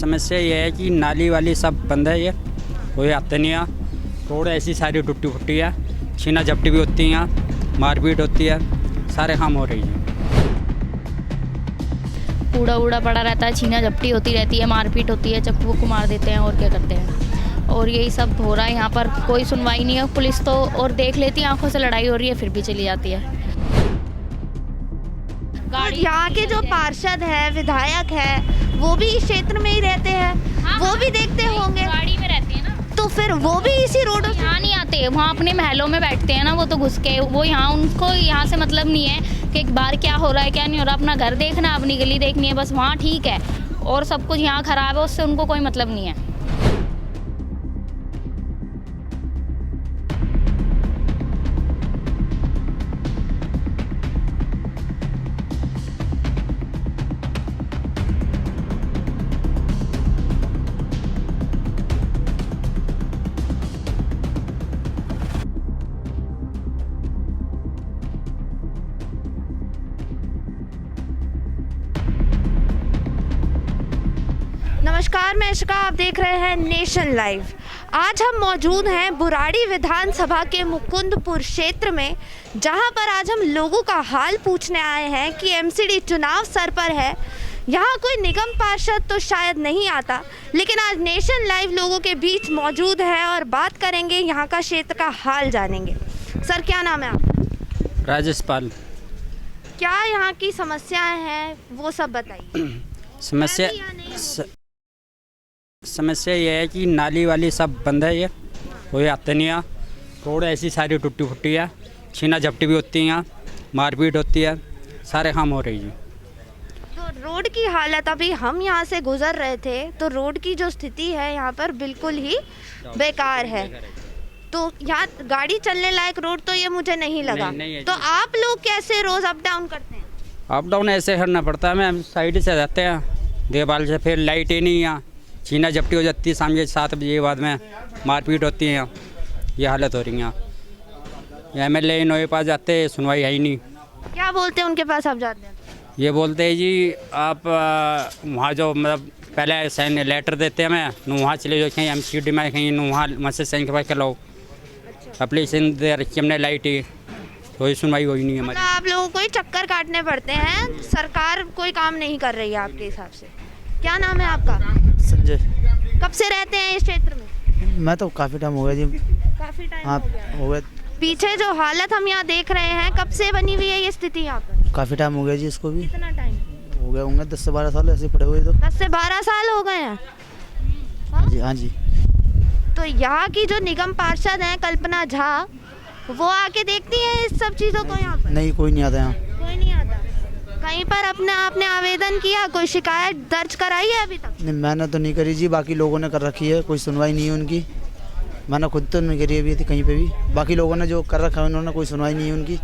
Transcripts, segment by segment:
समस्या ये है कि नाली वाली सब बंद है, ये कोई आते नहीं है। रोड ऐसी सारी टूटी फुट्टी है, छीना झपटी भी होती है, मारपीट होती है, सारे काम हो रही है। कूड़ा उड़ा पड़ा रहता है, छीना झपटी होती रहती है, मारपीट होती है, चाकू वक्कू मार देते हैं और क्या करते हैं। और यही सब हो रहा है यहाँ पर, कोई सुनवाई नहीं है। पुलिस तो और देख लेती है, आंखों से लड़ाई हो रही है फिर भी चली जाती है। और यहाँ के जो पार्षद है, विधायक है, वो भी इस क्षेत्र में ही रहते हैं। हाँ, वो भी देखते होंगे, गाड़ी में रहती है ना, तो फिर वो भी इसी रोडों से यहाँ नहीं आते, वहाँ अपने महलों में बैठते हैं ना, वो तो घुस के, वो यहाँ, उनको यहाँ से मतलब नहीं है कि एक बार क्या हो रहा है क्या नहीं हो रहा। अपना घर देखना, अपनी गली देखनी है, बस वहाँ ठीक है। और सब कुछ यहाँ खराब है, उससे उनको कोई मतलब नहीं है। नमस्कार, मैं इशिका, आप देख रहे हैं नेशन लाइव। आज हम मौजूद हैं बुराड़ी विधानसभा के मुकुंदपुर क्षेत्र में, जहां पर आज हम लोगों का हाल पूछने आए हैं कि एमसीडी चुनाव सर पर है। यहां कोई निगम पार्षद तो शायद नहीं आता, लेकिन आज नेशन लाइव लोगों के बीच मौजूद है और बात करेंगे, यहाँ का क्षेत्र का हाल जानेंगे। सर, क्या नाम है आपका? राजेश पाल। क्या यहाँ की समस्याएं हैं वो सब बताइए। समस्या ये है कि नाली वाली सब बंद है, ये कोई आते नहीं है। रोड ऐसी सारी टूटी फुट्टी है, छीना झपटी भी होती है, मारपीट होती है, सारे काम हो रही है। तो रोड की हालत, अभी हम यहाँ से गुजर रहे थे तो रोड की जो स्थिति है यहाँ पर बिल्कुल ही बेकार है। तो यहाँ गाड़ी चलने लायक रोड तो ये मुझे नहीं लगा। नहीं तो आप लोग कैसे रोज अप डाउन करते हैं? अप डाउन ऐसे करना पड़ता है, हम साइड से जाते हैं देवाल से, फिर लाइट ही नहीं है, छीना झपटी हो जाती है, शाम के 7 बजे बाद में मारपीट होती है, ये हालत हो रही है। MLA इन के पास जाते हैं, सुनवाई है ही नहीं। क्या बोलते हैं उनके पास आप जाते हैं? ये बोलते हैं जी आप वहाँ जो मतलब पहले साइन लेटर देते हैं हमें, वहाँ चले जाओ, कहीं MCD में कहीं वहाँ से साइन के पास चलाओ, एप्लीकेशन दे रखी हमने लाइट ही, कोई सुनवाई हुई नहीं हमारी। आप लोगों को ही चक्कर काटने पड़ते हैं, सरकार कोई काम नहीं कर रही है आपके हिसाब से। क्या नाम है आपका? संजय। कब से रहते हैं इस क्षेत्र में? मैं तो काफ़ी टाइम हो गया जी। काफी टाइम हाँ, हो गया। हो गया। पीछे जो हालत हम यहाँ देख रहे हैं, कब से बनी हुई है ये स्थिति यहाँ पर? काफ़ी टाइम हो गया जी, इसको भी कितना टाइम हो गया होंगे 10 से 12 साल ऐसे पड़े हुए। तो 10 से 12 साल हो गए हैं। हाँ जी, हाँ जी। तो यहाँ की जो निगम पार्षद हैं कल्पना झा, वो आके देखती हैं इस सब चीज़ों को यहाँ पर? नहीं, कोई नहीं आता यहाँ। कोई नहीं आता। कहीं पर आपने आवेदन किया, कोई शिकायत दर्ज कराई है अभी तक? नहीं, मैंने तो नहीं करी जी, बाकी लोगों ने कर रखी है, कोई सुनवाई नहीं है उनकी। मैंने खुद तो नहीं करी अभी थी कहीं पे भी, बाकी लोगों ने जो कर रखा है उन्होंने, कोई सुनवाई नहीं है उनकी।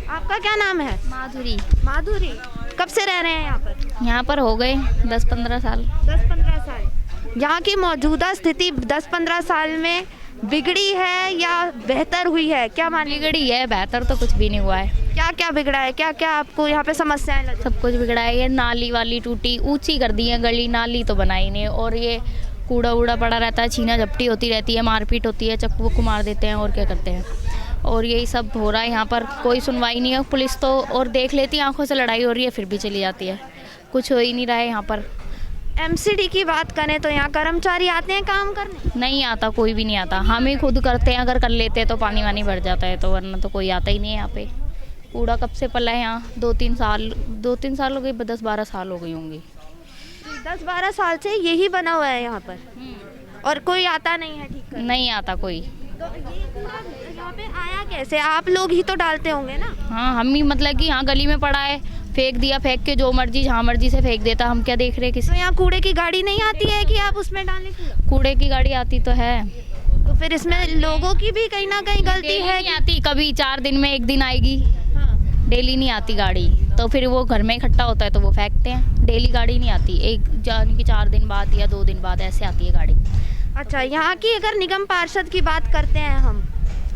आपका क्या नाम है? माधुरी। माधुरी। कब से रह रहे हैं यहाँ पर? यहाँ पर हो गए 10-15 साल। 10-15 साल। यहाँ की मौजूदा स्थिति 10-15 साल में बिगड़ी है या बेहतर हुई है, क्या मानिए? बिगड़ी है, बेहतर तो कुछ भी नहीं हुआ है। क्या क्या बिगड़ा है? क्या क्या आपको यहाँ पे समस्याएं लगी? सब कुछ बिगड़ा है। ये नाली वाली टूटी, ऊंची कर दी है गली, नाली तो बनाई नहीं। और ये कूड़ा उड़ा पड़ा रहता है, छीना झपटी होती रहती है, मारपीट होती है, चाकू वक्कू मार देते हैं और क्या करते हैं। और यही सब हो रहा है यहाँ पर, कोई सुनवाई नहीं है। पुलिस तो और देख लेती है, आंखों से लड़ाई हो रही है फिर भी चली जाती है। कुछ हो ही नहीं रहा है यहाँ पर। MCD की बात करें तो यहाँ कर्मचारी आते हैं काम करने? नहीं आता, कोई भी नहीं आता। हम ही खुद करते हैं, अगर कर लेते हैं तो पानी वानी भर जाता है, तो वरना तो कोई आता ही नहीं है यहाँ पे। कूड़ा कब से पला है यहाँ? 2-3 साल हो गए, 10-12 साल हो गई होंगी। 10-12 साल से यही बना हुआ है यहाँ पर, और कोई आता नहीं है ठीक करने? नहीं आता कोई। तो ये कूड़ा यहाँ पे आया कैसे? आप लोग ही तो डालते होंगे ना? हाँ, हम ही मतलब कि यहाँ गली में पड़ा है, फेंक दिया, फेंक के जो मर्जी जहाँ मर्जी से फेंक देता, हम क्या देख रहे किसी। तो यहाँ कूड़े की गाड़ी नहीं आती है कि आप उसमें डालें कूड़ा? कूड़े की गाड़ी आती तो है। तो फिर इसमें लोगों की भी कहीं ना कहीं गलती डेली है नहीं आती, कभी 4 दिन में 1 दिन आएगी। हाँ। डेली नहीं आती गाड़ी, तो फिर वो घर में इकट्ठा होता है तो वो फेंकते हैं। डेली गाड़ी नहीं आती, एक जान की 4 दिन बाद या 2 दिन बाद ऐसे आती है गाड़ी। अच्छा, यहाँ की अगर निगम पार्षद की बात करते हैं हम,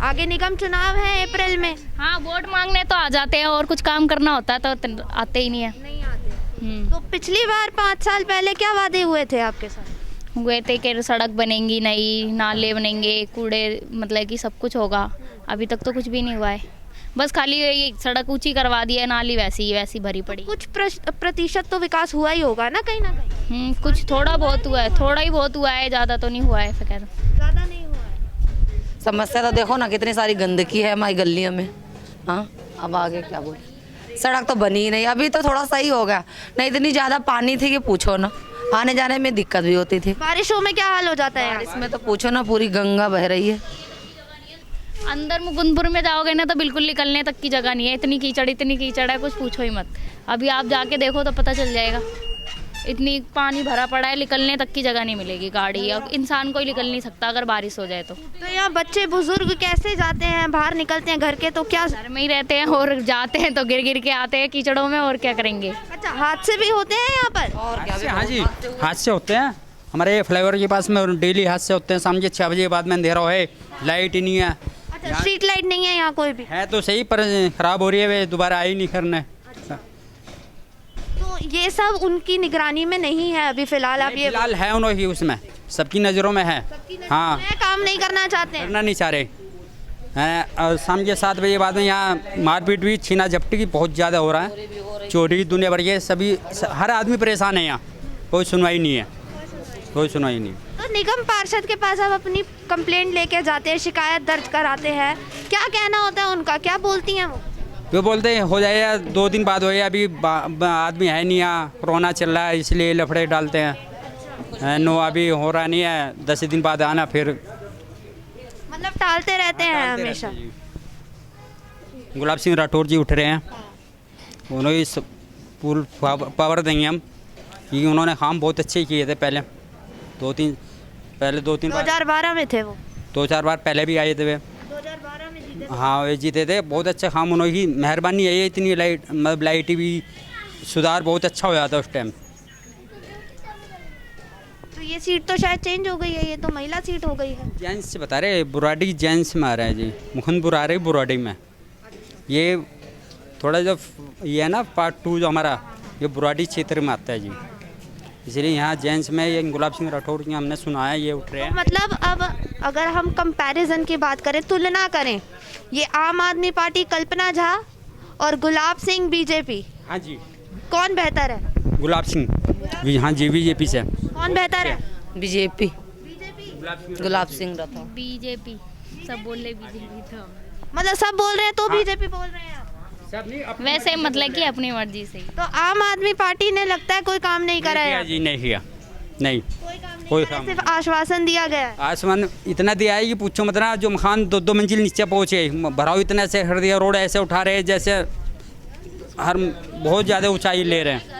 आगे निगम चुनाव है अप्रैल में। हाँ, वोट मांगने तो आ जाते हैं, और कुछ काम करना होता है तो आते ही नहीं है। नहीं आते। तो पिछली बार 5 साल पहले क्या वादे हुए थे आपके साथ? हुए थे कि सड़क बनेंगी, नई नाले बनेंगे, कूड़े मतलब कि सब कुछ होगा। अभी तक तो कुछ भी नहीं हुआ है, बस खाली ये सड़क ऊंची करवा दी है, नाली वैसी भरी पड़ी। कुछ प्रतिशत तो विकास हुआ ही होगा ना कहीं ना कहीं। कुछ थोड़ा बहुत हुआ है, थोड़ा ही बहुत हुआ है, ज़्यादा तो नहीं हुआ है। फिर ज़्यादा नहीं हुआ है। समस्या तो देखो ना, कितनी सारी गंदगी है हमारी गलियों में। हाँ, अब आगे क्या बोले, सड़क तो बनी ही नहीं। अभी तो थोड़ा सही हो गया, नहीं इतनी ज़्यादा पानी थी कि पूछो ना, आने जाने में दिक्कत भी होती थी। बारिशों में क्या हाल हो जाता है? इसमें तो पूछो ना, पूरी गंगा बह रही है। अंदर मुकुंदपुर में जाओगे ना तो बिल्कुल निकलने तक की जगह नहीं है, इतनी कीचड़ है, कुछ पूछो ही मत। अभी आप जाके देखो तो पता चल जाएगा, इतनी पानी भरा पड़ा है, निकलने तक की जगह नहीं मिलेगी। गाड़ी अब इंसान कोई निकल नहीं सकता अगर बारिश हो जाए तो यहाँ बच्चे बुजुर्ग कैसे जाते हैं, बाहर निकलते हैं घर के, तो क्या घर में ही रहते हैं और जाते हैं तो गिर के आते हैं कीचड़ों में, और क्या करेंगे। अच्छा, हादसे भी होते हैं यहाँ पर? और क्या भी हाँ जी, हादसे होते हैं हमारे फ्लाईओवर के पास में, डेली हादसे होते हैं। शाम के 6 बजे के बाद में अंधेरा है, लाइट ही नहीं है। अच्छा, स्ट्रीट लाइट नहीं है यहाँ कोई भी? है तो सही, पर खराब हो रही है, वे दोबारा आई नहीं करने। तो ये सब उनकी निगरानी में नहीं है अभी फिलहाल? आप ये फिलहाल है उन्होंने उसमें, सबकी नज़रों में है। हाँ, काम नहीं करना चाहते हैं? करना नहीं चाह रहे हैं। और शाम के 7 बजे बाद में यहाँ मारपीट भी, छीना झपटी की बहुत ज़्यादा हो रहा है, चोरी दुनिया भर के, सभी हर आदमी परेशान है यहाँ, कोई सुनवाई नहीं है, कोई सुनवाई नहीं। तो निगम पार्षद के पास आप अपनी कंप्लेंट लेके जाते हैं, शिकायत दर्ज कराते हैं, क्या कहना होता है उनका, क्या बोलती हैं वो बोलते हैं हो जाएगा, 2 दिन बाद हो जाए, अभी आदमी है नहीं यहाँ, कोरोना चल रहा है इसलिए लफड़े डालते हैं। नो, अभी हो रहा नहीं है, 10 दिन बाद आना, फिर मतलब टालते रहते हैं हमेशा। गुलाब सिंह राठौर जी उठ रहे हैं, उन्होंने फुल पावर देंगे हम, क्योंकि उन्होंने काम बहुत अच्छे किए थे। पहले 2-3 2012 में थे वो, 2-4 बार पहले भी आए थे वे। 2012 में जीते। हाँ, वे जीते थे, बहुत अच्छा काम उन्होंने की मेहरबानी है। इतनी लाइट, मतलब लाइट भी सुधार बहुत अच्छा हो जाता उस टाइम। तो ये सीट तो शायद चेंज हो गई है, ये तो महिला सीट हो गई है। जेंट्स से बता रहे, बुराड़ी जेंट्स में आ रहा है जी, मुकुंदपुर आ रही बुराड़ी में। ये थोड़ा जो ये है ना पार्ट 2 जो हमारा, ये बुराड़ी क्षेत्र में आता है जी, इसलिए यहाँ जेंट्स में ये गुलाब सिंह राठौर की हमने सुना है, ये उठ रहे हैं। मतलब अब अगर हम कंपैरिजन की बात करें, तुलना करें, ये आम आदमी पार्टी कल्पना झा और गुलाब सिंह बीजेपी, हाँ जी, कौन बेहतर है? गुलाब सिंह, हाँ जी, बीजेपी से। कौन बेहतर है? बीजेपी, गुलाब सिंह राठौर। बीजेपी सब बोल रहे, बीजेपी तो मतलब सब बोल रहे हैं तो बीजेपी बोल रहे हैं आप? वैसे मतलब कि अपनी मर्जी से। तो आम आदमी पार्टी ने लगता है कोई काम नहीं करा है? जी नहीं किया, नहीं कोई काम नहीं, सिर्फ आश्वासन दिया गया है। आसमान इतना दिया है कि पूछो मत ना, जो मकान 2-2 मंजिल नीचे पहुँचे, भराव इतना ऐसे कर दिया, रोड ऐसे उठा रहे जैसे हर बहुत ज़्यादा ऊंचाई ले रहे हैं।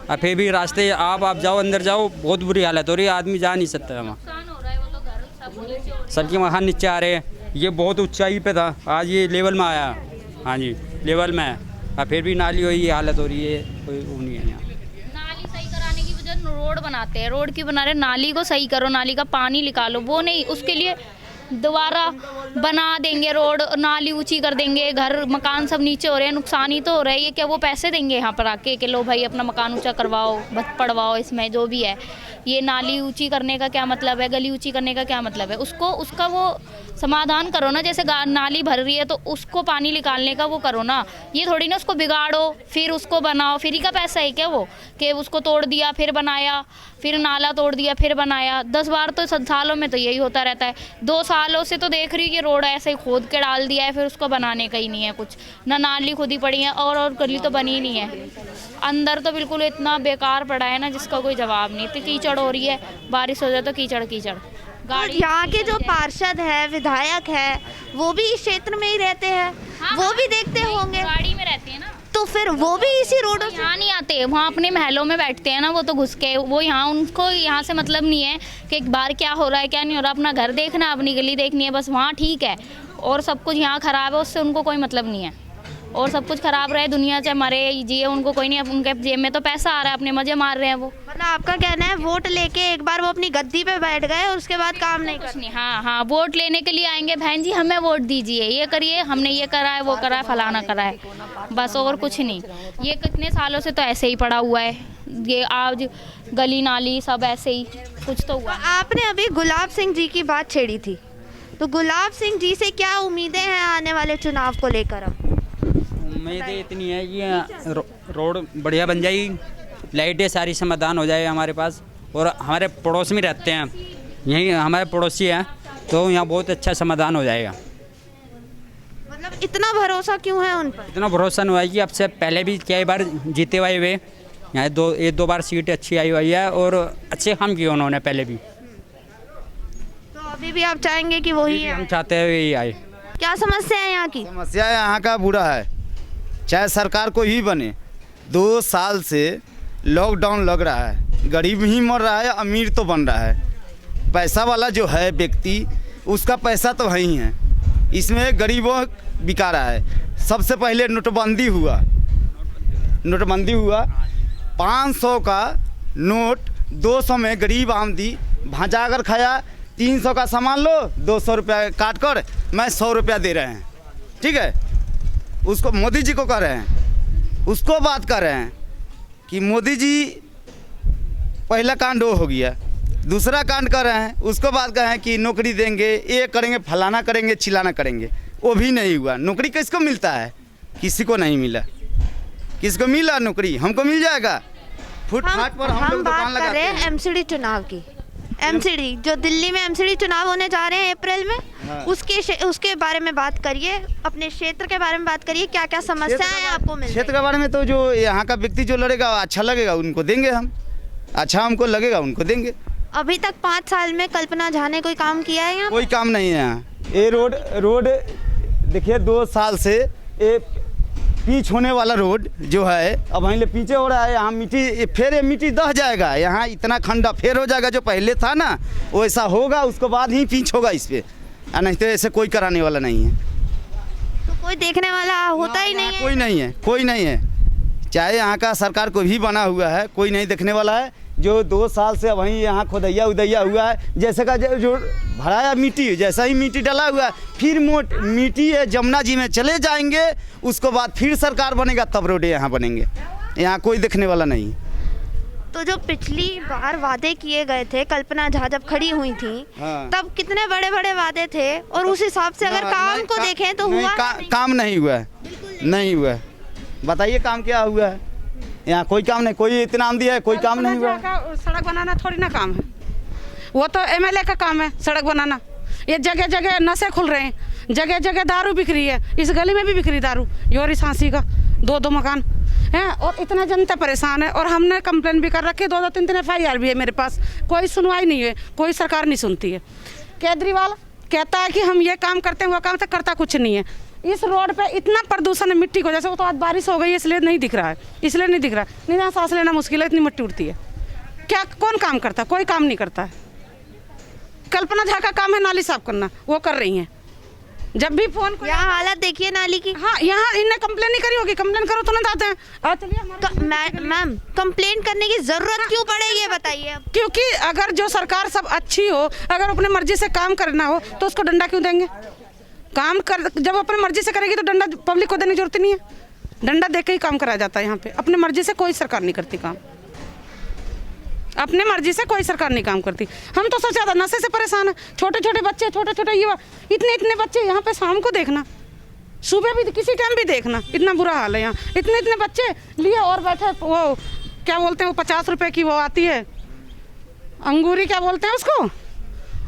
और फिर भी रास्ते आप जाओ, अंदर जाओ, बहुत बुरी हालत हो रही है, आदमी जा नहीं सकता वहाँ, सबके मकान नीचे आ रहे हैं। ये बहुत ऊंचाई पे था, आज ये लेवल में आया। हाँ जी, लेवल में है, और फिर भी नाली हो, ये हालत हो रही है, कोई वो नहीं है यहाँ। नाली सही कराने की वजह रोड बनाते हैं, रोड क्यों बना रहे? नाली को सही करो, नाली का पानी निकालो, वो नहीं, उसके लिए दोबारा बना देंगे रोड, नाली ऊंची कर देंगे, घर मकान सब नीचे हो रहे हैं, नुकसान ही तो हो रहा है। ये क्या वो पैसे देंगे यहाँ पर आके कि लो भाई अपना मकान ऊंचा करवाओ, पड़वाओ, इसमें जो भी है। ये नाली ऊंची करने का क्या मतलब है, गली ऊंची करने का क्या मतलब है? उसका वो समाधान करो ना, जैसे नाली भर रही है तो उसको पानी निकालने का वो करो ना, ये थोड़ी ना उसको बिगाड़ो फिर उसको बनाओ। फ्री का पैसा है क्या वो, कि उसको तोड़ दिया फिर बनाया, फिर नाला तोड़ दिया फिर बनाया? 10 बार तो सालों में तो यही होता रहता है। 2 सालों से तो देख रही हूँ कि रोड ऐसे ही खोद के डाल दिया है, फिर उसको बनाने का ही नहीं है कुछ, ना नाली खुदी पड़ी है और गली तो बनी नहीं है। अंदर तो बिल्कुल इतना बेकार पड़ा है ना जिसका कोई जवाब नहीं। तो कीचड़ हो रही है, बारिश हो जाए तो कीचड़। गाड़ी यहाँ के जो पार्षद है, विधायक है, वो भी इस क्षेत्र में ही रहते हैं। हाँ, वो भी देखते होंगे, गाड़ी में रहते हैं ना, तो फिर वो भी इसी रोडों से यहाँ नहीं आते, वहाँ अपने महलों में बैठते हैं ना, वो तो घुस के, वो यहाँ, उनको यहाँ से मतलब नहीं है कि बाहर क्या हो रहा है क्या नहीं हो रहा, अपना घर देखना, अपनी गली देखनी है बस, वहाँ ठीक है, और सब कुछ यहाँ खराब है, उससे उनको कोई मतलब नहीं है। और सब कुछ खराब रहे, दुनिया से मरे जिए, उनको कोई नहीं, उनके जेब में तो पैसा आ रहा है, अपने मजे मार रहे हैं वो। मतलब आपका कहना है वोट लेके एक बार वो अपनी गद्दी पे बैठ गए और उसके बाद काम नहीं कुछ कर। नहीं, हाँ हाँ, वोट लेने के लिए आएंगे, बहन जी हमें वोट दीजिए, ये करिए, हमने ये करा है, वो करा है, फलाना करा है, बस और कुछ नहीं। ये कितने सालों से तो ऐसे ही पड़ा हुआ है, ये आज गली नाली सब ऐसे ही, कुछ तो हुआ। आपने अभी गुलाब सिंह जी की बात छेड़ी थी, तो गुलाब सिंह जी से क्या उम्मीदें हैं आने वाले चुनाव को लेकर? अब उम्मीदें इतनी है कि रोड बढ़िया बन जाएगी, लाइटें सारी समाधान हो जाए हमारे पास, और हमारे पड़ोस में रहते हैं, यहीं हमारे पड़ोसी हैं, तो यहाँ बहुत अच्छा समाधान हो जाएगा। मतलब इतना भरोसा क्यों है उन पर? इतना भरोसा नहीं हुआ है कि अब से पहले भी कई बार जीते हुए वे यहाँ एक दो बार सीट अच्छी आई हुई है, और अच्छे काम किए उन्होंने पहले भी। तो अभी भी आप चाहेंगे कि वही हम है? चाहते हैं वही आए। क्या समस्या है यहाँ की? समस्या यहाँ का बुरा है, चाहे सरकार कोई ही बने, 2 साल से लॉकडाउन लग रहा है, गरीब ही मर रहा है, अमीर तो बन रहा है। पैसा वाला जो है व्यक्ति, उसका पैसा तो है ही है, इसमें गरीबों बिका रहा है। सबसे पहले नोटबंदी हुआ, 500 का नोट 200 में गरीब आमदी भाजा कर खाया, 300 का सामान लो, 200 रुपया काट कर मैं 100 रुपया दे रहे हैं, ठीक है। उसको मोदी जी को कह रहे हैं, उसको बात कर रहे हैं कि मोदी जी पहला कांड वो हो गया, दूसरा कांड कर रहे हैं, उसको बात कर रहे हैं कि नौकरी देंगे, ये करेंगे, फलाना करेंगे, चिलाना करेंगे, वो भी नहीं हुआ। नौकरी किसको मिलता है? किसी को नहीं मिला। किसको मिला नौकरी? हमको मिल जाएगा। फुटपाथ पर हम लोग दुकान बात कर लगाते रहे हैं हैं। एमसीडी चुनाव की। एमसीडी जो दिल्ली में एमसीडी चुनाव होने जा रहे हैं अप्रैल में, हाँ। उसके बारे में बात करिए, अपने क्षेत्र के बारे में बात करिए, क्या क्या समस्याएं आपको मिल क्षेत्र रही के बारे में तो जो यहाँ का व्यक्ति जो लड़ेगा अच्छा लगेगा उनको देंगे हम, अच्छा हमको लगेगा उनको देंगे। हैं? अभी तक 5 साल में कल्पना झा ने कोई काम किया है यहाँ? कोई काम नहीं है यहाँ। ये रोड देखिए 2 साल से ये पीच होने वाला रोड जो है अब वहीं पीछे हो रहा है। यहाँ मिट्टी फिर ये मिट्टी दह जाएगा, यहाँ इतना खंडा फिर हो जाएगा, जो पहले था ना वैसा होगा, उसके बाद ही पीच होगा इस पे, नहीं तो ऐसे कोई कराने वाला नहीं है। तो कोई देखने वाला होता ही नहीं है? कोई नहीं है, कोई नहीं है। चाहे यहाँ का सरकार कोई भी बना हुआ है, कोई नहीं देखने वाला है। जो 2 साल से वहीं यहाँ खोदैया उदैया हुआ है, जैसे का जो भराया मिट्टी, जैसा ही मिट्टी डाला हुआ है, फिर मिट्टी है जमुना जी में चले जाएंगे, उसके बाद फिर सरकार बनेगा, तब रोड यहाँ बनेंगे। यहाँ कोई देखने वाला नहीं। तो जो पिछली बार वादे किए गए थे, कल्पना झा जब खड़ी हुई थी, हाँ। तब कितने बड़े बड़े वादे थे, और उस हिसाब से अगर काम को देखें तो नहीं, हुआ नहीं। काम नहीं हुआ है, नहीं हुआ है। बताइए काम क्या हुआ है? यहाँ कोई काम नहीं, कोई इतना आंधी है, कोई काम नहीं हुआ। सड़क बनाना थोड़ी ना काम है, वो तो एमएलए का काम है सड़क बनाना। ये जगह जगह नशे खुल रहे हैं, जगह जगह दारू बिक रही है, इस गली में भी बिक रही दारू, योरी सांसी का 2 मकान हैं, और इतना जनता परेशान है। और हमने कंप्लेन भी कर रखी, 2-3 FIR भी है मेरे पास, कोई सुनवाई नहीं है, कोई सरकार नहीं सुनती है। केजरीवाल कहता है कि हम ये काम करते हैं, वो काम तो करता कुछ नहीं है। इस रोड पे इतना प्रदूषण है मिट्टी को, जैसे वो तो आज बारिश हो गई है इसलिए नहीं दिख रहा है, इसलिए नहीं दिख रहा है, नहीं ना सांस लेना मुश्किल है, इतनी मिट्टी उड़ती है। क्या कौन काम करता है? कोई काम नहीं करता है। कल्पना झा का काम है नाली साफ करना, वो कर रही हैं। जब भी फोन यहाँ हालत देखिए नाली की। हाँ, यहाँ इनने कंप्लेन नहीं करी होगी, कंप्लेन करो तो ना आते हैं। चलिए मैम कंप्लेंट करने की जरूरत क्यों पड़ेगी ये बताइए अब? क्योंकि अगर जो सरकार सब अच्छी हो, अगर अपनी मर्जी से काम करना हो तो उसको डंडा क्यों देंगे? काम कर जब अपनी मर्जी से करेगी तो डंडा पब्लिक को देने की जरूरत नहीं है, डंडा दे के ही काम कराया जाता है यहाँ पे। अपनी मर्जी से कोई सरकार नहीं करती काम, अपने मर्जी से कोई सरकार नहीं काम करती। हम तो सोचा था नशे से परेशान है, छोटे छोटे बच्चे, छोटे छोटे युवा, इतने बच्चे यहाँ पे शाम को देखना, सुबह भी किसी टाइम भी देखना, इतना बुरा हाल है यहाँ। इतने बच्चे लिए और बैठे, वो क्या बोलते हैं, वो 50 रुपए की वो आती है अंगूरी, क्या बोलते हैं उसको,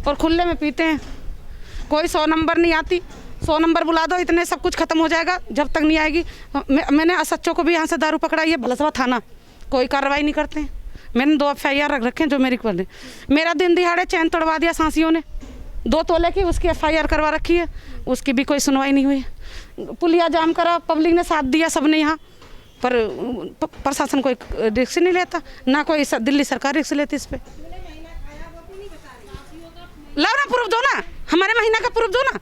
और खुले में पीते हैं। कोई 100 नंबर नहीं आती, 100 नंबर बुला दो, इतने सब कुछ खत्म हो जाएगा। जब तक नहीं आएगी, मैंने असच्चों को भी यहाँ से दारू पकड़ाई है, बलसवा थाना, कोई कार्रवाई नहीं करते हैं। मैंने 2 FIR रख रखे हैं जो मेरी को। मेरा दिन दिहाड़े चैन तोड़वा दिया सांसियों ने, 2 तोले की उसकी FIR करवा रखी है, उसकी भी कोई सुनवाई नहीं हुई। पुलिया जाम करा, पब्लिक ने साथ दिया सबने यहाँ, पर प्रशासन कोई रिस्क नहीं लेता, ना कोई दिल्ली सरकार रिस्क लेती इस पर। लाओ ना प्रूफ दो ना, हमारे महीना का प्रूफ दो ना,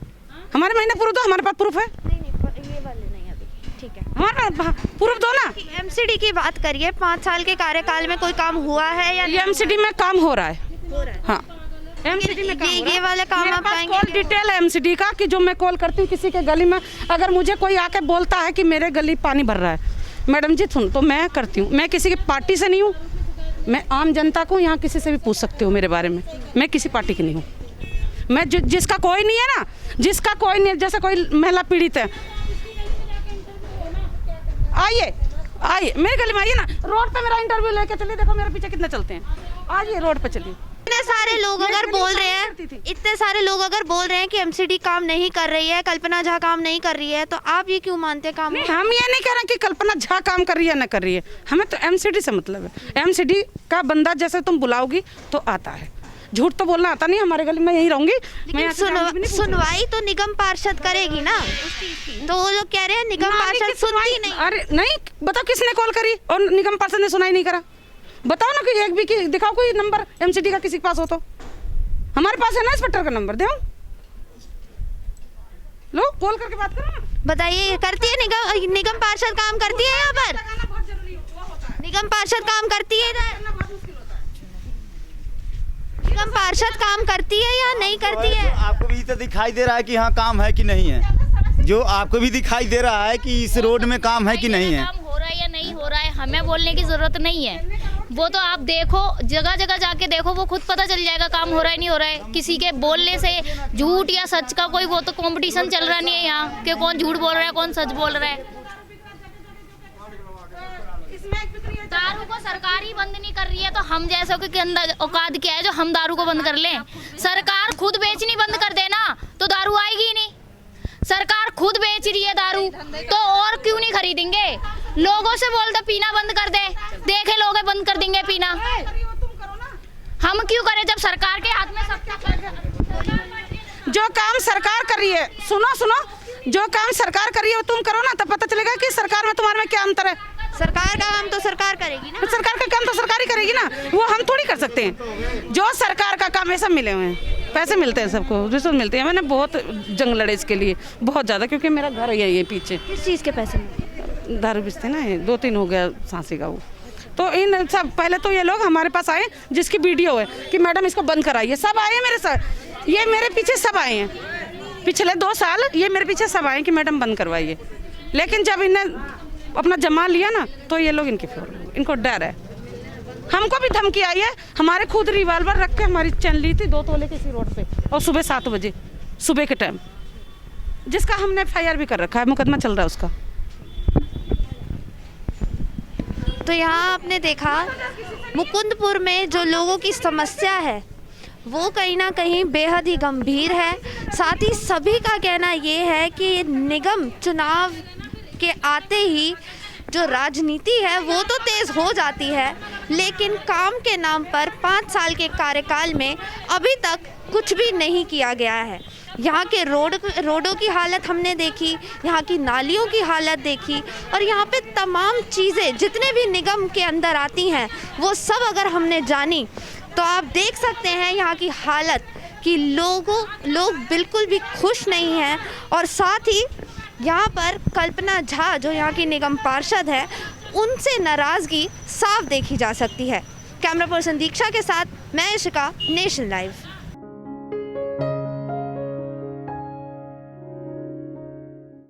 हमारे महीने प्रूफ दो, हमारे पास प्रूफ है। नहीं ये वाले नहीं अभी, ठीक हमारा प्रूफ दो ना। एमसीडी की बात करिए, 5 साल के कार्यकाल में कोई काम हुआ है या ये एमसीडी में काम हो रहा है। हाँ, एमसीडी में काम हो रहा है। ये वाला काम मेरे आप पास पाएंगे? कॉल डिटेल है एमसीडी का कि जो मैं कॉल करती हूँ किसी के गली में, अगर मुझे कोई आके बोलता है कि मेरे गली पानी भर रहा है, मैडम जी सुन, तो मैं करती हूँ। मैं किसी की पार्टी से नहीं हूँ, मैं आम जनता को यहाँ किसी से भी पूछ सकते हो मेरे बारे में, मैं किसी पार्टी की नहीं हूँ। मैं जिसका कोई नहीं है ना, जिसका कोई नहीं है, जैसे कोई महिला पीड़ित है, आइए आइए मेरे गली में आइए ना, रोड पे मेरा इंटरव्यू लेके चलिए, देखो मेरे पीछे कितने चलते हैं, आइए रोड पे चलिए। इतने सारे लोग अगर बोल रहे हैं, इतने सारे लोग अगर बोल रहे हैं कि एमसीडी काम नहीं कर रही है, कल्पना झा काम नहीं कर रही है, तो आप ये क्यों मानते हैं काम? नहीं, हम ये नहीं कह रहे कि कल्पना झा काम कर रही है ना कर रही है, हमें तो एमसीडी से मतलब है। एमसीडी का बंदा जैसे तुम बुलाओगी तो आता है, झूठ तो बोलना आता नहीं। हमारे गली में यही रहूंगी मैं। सुनवाई तो निगम पार्षद करेगी ना, तो वो लोग कह रहे हैं निगम पार्षद सुनती नहीं। अरे नहीं, बताओ किसने कॉल करी और निगम पार्षद ने सुनाई नहीं करा? बताओ ना कि एक भी की दिखाओ कोई नंबर एमसीडी का किसी के पास हो तो। हमारे पास है ना इंस्पेक्टर का नंबर, दो लो, कॉल करके बात करो ना। बताइए, करती है निगम पार्षद काम करती है यहाँ पर? निगम पार्षद काम करती है इधर? निगम पार्षद काम करती है या नहीं करती है? आपको भी तो दिखाई दे रहा है कि हाँ काम है कि नहीं है, जो आपको भी दिखाई दे रहा है कि इस रोड में काम है कि नहीं है। काम हो रहा है या नहीं हो रहा है, हमें बोलने की जरूरत नहीं है, वो तो आप देखो, जगह जगह जाके देखो, वो खुद पता चल जाएगा काम हो रहा है नहीं हो रहा है। किसी के बोलने से झूठ या सच का कोई वो तो कंपटीशन चल रहा नहीं है यहाँ कि कौन झूठ बोल रहा है कौन सच बोल रहा है। दारू को सरकार ही बंद नहीं कर रही है, तो हम जैसों के अंदर औकात क्या है जो हम दारू को बंद कर लें? सरकार खुद बेचनी बंद कर देना तो दारू आएगी ही नहीं। सरकार खुद बेच रही है दारू, तो और क्यों नहीं खरीदेंगे? लोगों से बोलते पीना बंद कर दे, देखे लोग बंद कर देंगे पीना। हम क्यों करें जब सरकार के हाथ में सब कुछ? जो काम सरकार कर रही है, सुनो सुनो, जो काम सरकार कर रही है वो तुम करो ना, तब पता चलेगा कि सरकार में तुम्हारे में क्या अंतर है। सरकार का काम तो सरकार करेगी ना। सरकार का काम तो सरकार ही करेगी ना, वो हम थोड़ी कर सकते हैं। जो सरकार का काम है सब मिले हुए हैं, पैसे मिलते हैं सबको, रिश्वत मिलती है। मैंने बहुत जंग लड़े इसके लिए, बहुत ज़्यादा, क्योंकि मेरा घर यही है पीछे। किस चीज़ के पैसे? दारू बेचते ना, 2-3 हो गया सांसी का वो। तो इन सब पहले तो ये लोग हमारे पास आए जिसकी वीडियो है कि मैडम इसको बंद कराइए, सब आए मेरे साथ, ये मेरे पीछे सब आए हैं पिछले 2 साल, ये मेरे पीछे सब आए कि मैडम बंद करवाइए। लेकिन जब इन्हें अपना जमा लिया ना तो ये लोग इनको डर है। हमको भी धमकी आई है, हमारे खुद रिवाल्वर रख के हमारी चैन ली थी 2 तोले किसी रोड पे, और सुबह 7 बजे सुबह के टाइम, जिसका हमने FIR भी कर रखा है, मुकदमा चल रहा है उसका। तो यहाँ आपने देखा मुकुंदपुर में जो लोगों की समस्या है वो कहीं ना कहीं बेहद ही गंभीर है। साथ ही सभी का कहना ये है कि निगम चुनाव के आते ही जो राजनीति है वो तो तेज़ हो जाती है, लेकिन काम के नाम पर 5 साल के कार्यकाल में अभी तक कुछ भी नहीं किया गया है। यहाँ के रोडों की हालत हमने देखी, यहाँ की नालियों की हालत देखी, और यहाँ पे तमाम चीज़ें जितने भी निगम के अंदर आती हैं वो सब अगर हमने जानी तो आप देख सकते हैं यहाँ की हालत कि लोग बिल्कुल भी खुश नहीं हैं। और साथ ही यहाँ पर कल्पना झा जो यहाँ की निगम पार्षद है, उनसे नाराज़गी साफ देखी जा सकती है। कैमरा पर्सन दीक्षा के साथ मैं इशिका, नेशन लाइव।